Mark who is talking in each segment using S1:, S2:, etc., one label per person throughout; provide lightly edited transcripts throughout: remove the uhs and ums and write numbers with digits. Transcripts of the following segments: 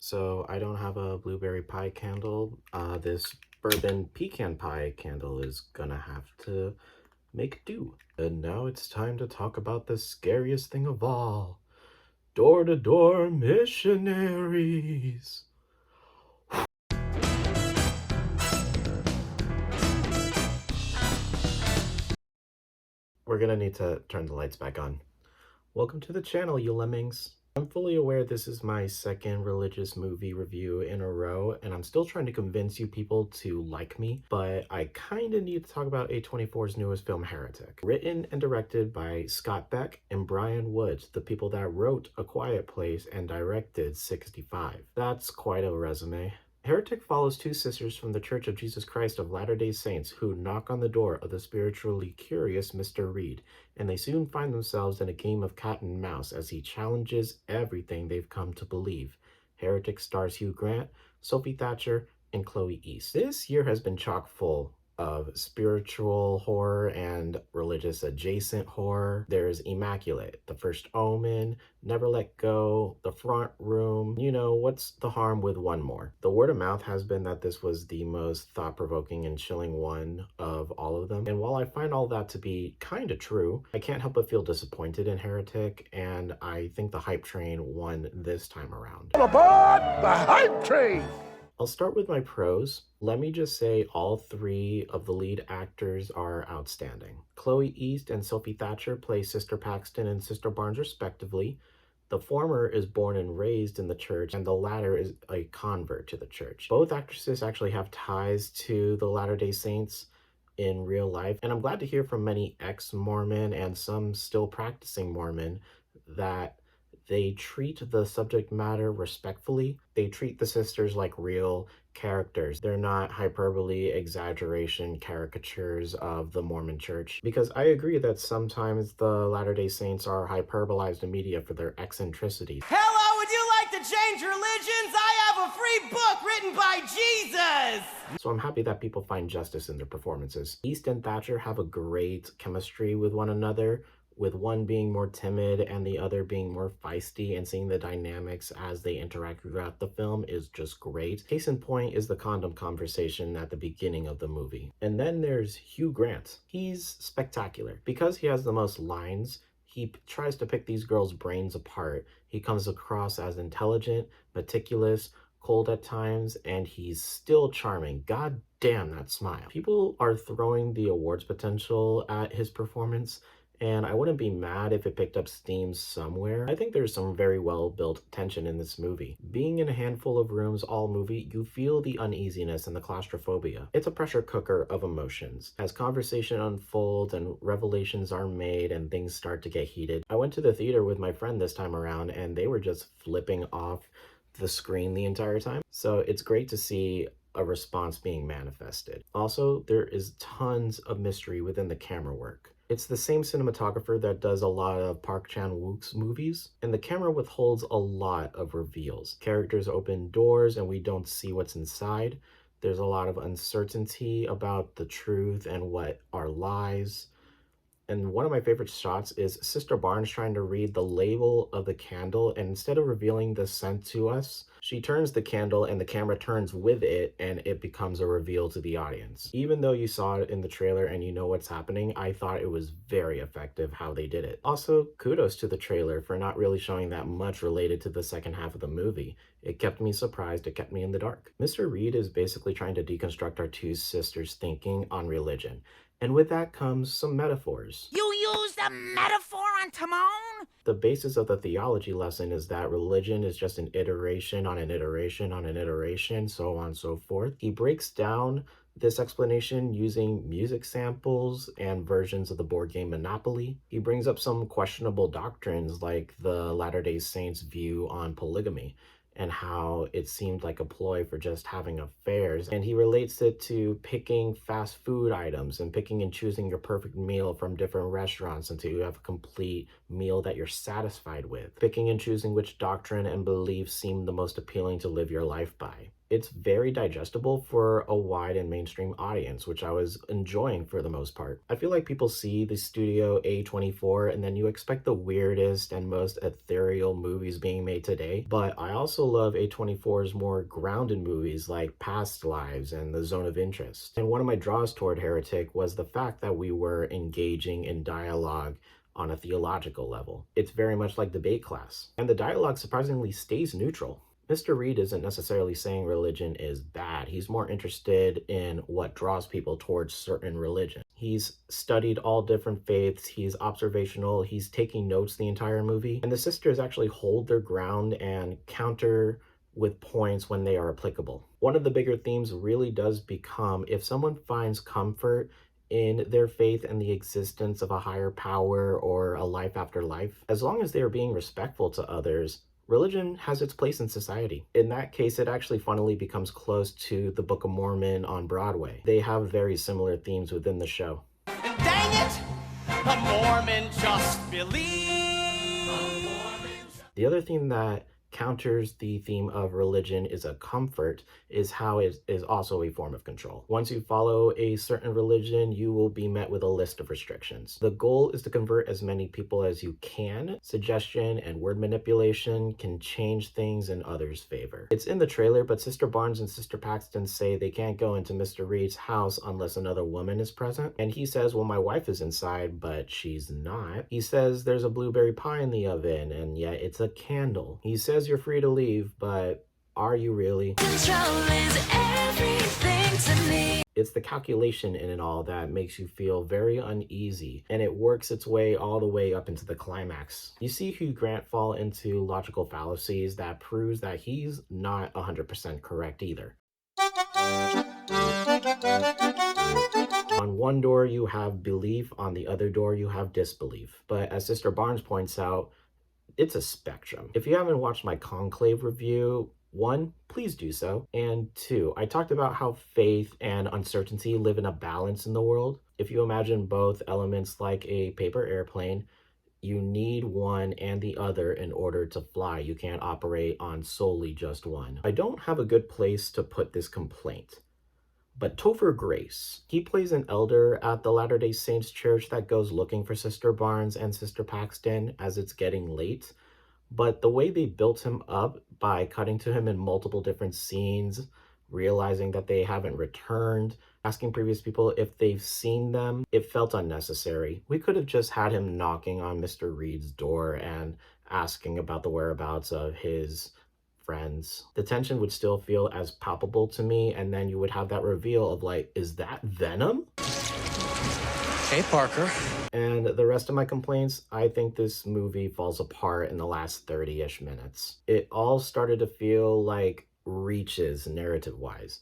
S1: So I don't have a blueberry pie candle. This bourbon pecan pie candle is gonna have to make do. And now it's time to talk about the scariest thing of all. Door-to-door missionaries. We're gonna need to turn the lights back on. Welcome to the channel, you lemmings. I'm fully aware this is my second religious movie review in a row, and I'm still trying to convince you people to like me, but I kinda need to talk about A24's newest film, Heretic. Written and directed by Scott Beck and Brian Woods, the people that wrote A Quiet Place and directed 65. That's quite a resume. Heretic follows two sisters from the Church of Jesus Christ of Latter-day Saints who knock on the door of the spiritually curious Mr. Reed, and they soon find themselves in a game of cat and mouse as he challenges everything they've come to believe. Heretic stars Hugh Grant, Sophie Thatcher, and Chloe East. This year has been chock full of spiritual horror and religious adjacent horror. There's Immaculate, The First Omen, Never Let Go, The Front Room. You know, what's the harm with one more? The word of mouth has been that this was the most thought-provoking and chilling one of all of them. And while I find all that to be kind of true, I can't help but feel disappointed in Heretic, and I think the hype train won this time around.
S2: All aboard the hype train!
S1: I'll start with my pros. Let me just say all three of the lead actors are outstanding. Chloe East and Sophie Thatcher play Sister Paxton and Sister Barnes respectively. The former is born and raised in the church, and the latter is a convert to the church. Both actresses actually have ties to the Latter-day Saints in real life, and I'm glad to hear from many ex-Mormon and some still practicing Mormon that they treat the subject matter respectfully. They treat the sisters like real characters. They're not hyperbole, exaggeration, caricatures of the Mormon church. Because I agree that sometimes the Latter-day Saints are hyperbolized in media for their eccentricities.
S3: Hello, would you like to change religions? I have a free book written by Jesus!
S1: So I'm happy that people find justice in their performances. East and Thatcher have a great chemistry with one another, with one being more timid and the other being more feisty, and seeing the dynamics as they interact throughout the film is just great. Case in point is the condom conversation at the beginning of the movie. And then there's Hugh Grant. He's spectacular. Because he has the most lines, he tries to pick these girls' brains apart. He comes across as intelligent, meticulous, cold at times, and he's still charming. God damn that smile. People are throwing the awards potential at his performance, and I wouldn't be mad if it picked up steam somewhere. I think there's some very well-built tension in this movie. Being in a handful of rooms all movie, you feel the uneasiness and the claustrophobia. It's a pressure cooker of emotions. As conversation unfolds and revelations are made and things start to get heated. I went to the theater with my friend this time around, and they were just flipping off the screen the entire time. So it's great to see a response being manifested. Also, there is tons of mystery within the camera work. It's the same cinematographer that does a lot of Park Chan-wook's movies, and the camera withholds a lot of reveals. Characters open doors and we don't see what's inside. There's a lot of uncertainty about the truth and what are lies. And one of my favorite shots is Sister Barnes trying to read the label of the candle, and instead of revealing the scent to us, she turns the candle and the camera turns with it, and it becomes a reveal to the audience. Even though you saw it in the trailer and you know what's happening, I thought it was very effective how they did it. Also, kudos to the trailer for not really showing that much related to the second half of the movie. It kept me surprised, it kept me in the dark. Mr. Reed is basically trying to deconstruct our two sisters' thinking on religion. And with that comes some metaphors.
S3: You used a metaphor on Timon?
S1: The basis of the theology lesson is that religion is just an iteration on an iteration on an iteration, so on and so forth. He breaks down this explanation using music samples and versions of the board game Monopoly. He brings up some questionable doctrines like the Latter-day Saints' view on polygamy, and how it seemed like a ploy for just having affairs. And he relates it to picking fast food items and picking and choosing your perfect meal from different restaurants until you have a complete meal that you're satisfied with, picking and choosing which doctrine and beliefs seem the most appealing to live your life by. It's very digestible for a wide and mainstream audience, which I was enjoying for the most part. I feel like people see the Studio A24 and then you expect the weirdest and most ethereal movies being made today, but I also love A24's more grounded movies like Past Lives and The Zone of Interest. And one of my draws toward Heretic was the fact that we were engaging in dialogue on a theological level. It's very much like debate class, and the dialogue surprisingly stays neutral. Mr. Reed isn't necessarily saying religion is bad. He's more interested in what draws people towards certain religion. He's studied all different faiths, he's observational, he's taking notes the entire movie, and the sisters actually hold their ground and counter with points when they are applicable. One of the bigger themes really does become if someone finds comfort in their faith and the existence of a higher power or a life after life, as long as they are being respectful to others, religion has its place in society. In that case, it actually funnily becomes close to the Book of Mormon on Broadway. They have very similar themes within the show.
S3: And dang it, a Mormon just believes.
S1: The other theme that counters the theme of religion is a comfort is how it is also a form of control. Once you follow a certain religion, you will be met with a list of restrictions. The goal is to convert as many people as you can. Suggestion and word manipulation can change things in others' favor. It's in the trailer, but Sister Barnes and Sister Paxton say they can't go into Mr. Reed's house unless another woman is present. And he says, well, my wife is inside, but she's not. He says there's a blueberry pie in the oven, and yet it's a candle. He says you're free to leave, but are you really?
S4: Control is everything to me.
S1: It's the calculation in it all that makes you feel very uneasy, and it works its way all the way up into the climax. You see Hugh Grant fall into logical fallacies that proves that he's not 100% correct either. On one door you have belief, on the other door you have disbelief. But as Sister Barnes points out, it's a spectrum. If you haven't watched my Conclave review, 1, please do so. And 2, I talked about how faith and uncertainty live in a balance in the world. If you imagine both elements like a paper airplane, you need one and the other in order to fly. You can't operate on solely just one. I don't have a good place to put this complaint, but Topher Grace, he plays an elder at the Latter-day Saints church that goes looking for Sister Barnes and Sister Paxton as it's getting late. But the way they built him up by cutting to him in multiple different scenes, realizing that they haven't returned, asking previous people if they've seen them, it felt unnecessary. We could have just had him knocking on Mr. Reed's door and asking about the whereabouts of his friends. The tension would still feel as palpable to me, and then you would have that reveal of like, is that Venom?
S5: Hey, Parker.
S1: And the rest of my complaints, I think this movie falls apart in the last 30-ish minutes. It all started to feel like reaches narrative-wise,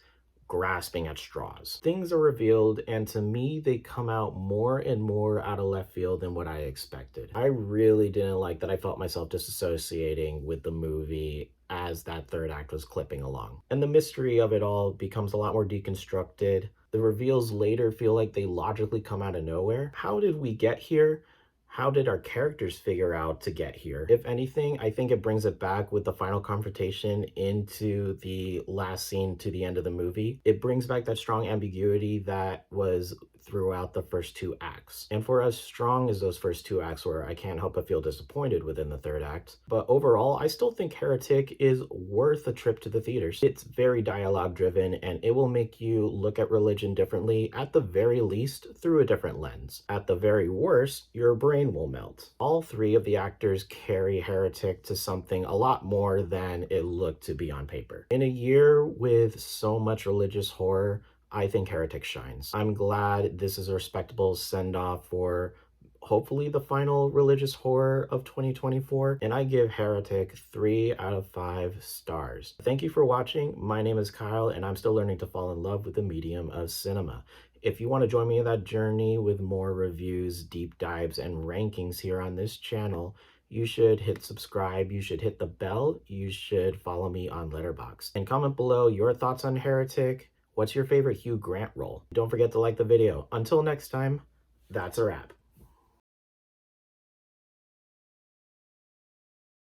S1: grasping at straws. Things are revealed, and to me, they come out more and more out of left field than what I expected. I really didn't like that I felt myself disassociating with the movie as that third act was clipping along. And the mystery of it all becomes a lot more deconstructed. The reveals later feel like they logically come out of nowhere. How did we get here? How did our characters figure out to get here? If anything, I think it brings it back with the final confrontation into the last scene to the end of the movie. It brings back that strong ambiguity that was throughout the first 2 acts. And for as strong as those first 2 acts were, I can't help but feel disappointed within the third act. But overall, I still think Heretic is worth a trip to the theaters. It's very dialogue driven, and it will make you look at religion differently, at the very least through a different lens. At the very worst, your brain will melt. All 3 of the actors carry Heretic to something a lot more than it looked to be on paper. In a year with so much religious horror, I think Heretic shines. I'm glad this is a respectable send-off for hopefully the final religious horror of 2024, and I give Heretic 3 out of 5 stars. Thank you for watching. My name is Kyle, and I'm still learning to fall in love with the medium of cinema. If you want to join me in that journey with more reviews, deep dives, and rankings here on this channel, you should hit subscribe, you should hit the bell, you should follow me on Letterboxd. And comment below your thoughts on Heretic. What's your favorite Hugh Grant role? Don't forget to like the video. Until next time, that's a wrap.